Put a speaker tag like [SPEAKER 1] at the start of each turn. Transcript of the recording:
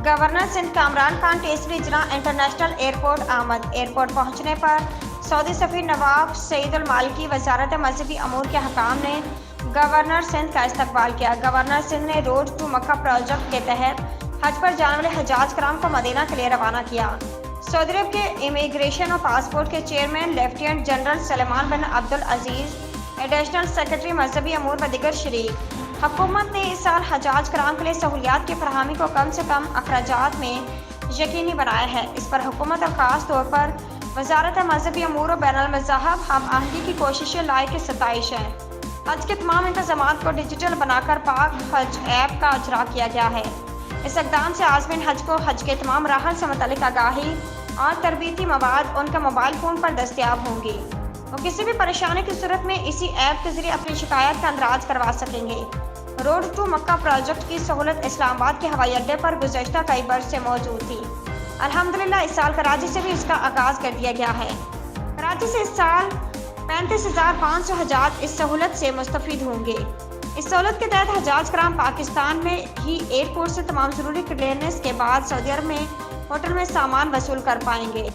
[SPEAKER 1] Governor Sindh Kamran Khan टीसरी इजरा international airport आमद। एयरपोर्ट पहुंचने पर सऊदी सफ़ीर नवाब सईद अल मालिकी वजारत मजहबी अमूर के हकाम ने गवर्नर सिंध का इस्तकबाल किया। गवर्नर सिंध ने रोड टू मक्का प्रोजेक्ट के तहत हज पर जाने वाले हजाज कराम को मदीना के लिए रवाना किया। सऊदी अरब के इमिग्रेशन और पासपोर्ट के चेयरमैन लेफ्टिनेंट जनरल सलेमान बिन अब्दुल अजीज, एडिशनल सेक्रेटरी मजहबी अमूर व दिगर शरीक। हुकूमत ने इस साल हजाज कराम के लिए सहूलियात की फराहमी को कम से कम अखराजात में यकीनी बनाया है। इस पर हुकूमत और ख़ास तौर पर वजारत मजहबी अमूर और बैनुल मज़ाहब हम आहंगी की कोशिशें लायक सताइश हैं। हज के तमाम इंतजामात को डिजिटल बनाकर पाक हज ऐप का इजरा किया गया है। इस इक़दाम से आज़मीन हज को हज के तमाम मराहल से मुतल्लिक़ आगाही और तरबीती मवाद उनके मोबाइल फ़ोन पर दस्तियाब होंगी। वो किसी भी परेशानी की सूरत में इसी ऐप के ज़रिए अपनी शिकायत का अंदराज करवा सकेंगे। रोड टू मक्का प्रोजेक्ट की सहूलत इस्लामाबाद के हवाई अड्डे पर गुज़श्ता कई बरस से मौजूद थी। अल्हम्दुलिल्लाह इस साल कराची से भी इसका आगाज़ कर दिया गया है। कराची से इस साल 35,500 हजाज इस सहूलत से मुस्तफ़ीद होंगे। इस सहूलत के तहत हजाज कराम पाकिस्तान में ही एयरपोर्ट से तमाम ज़रूरी क्लियरेंस के बाद सऊदी अरब में होटल में सामान वसूल कर पाएंगे।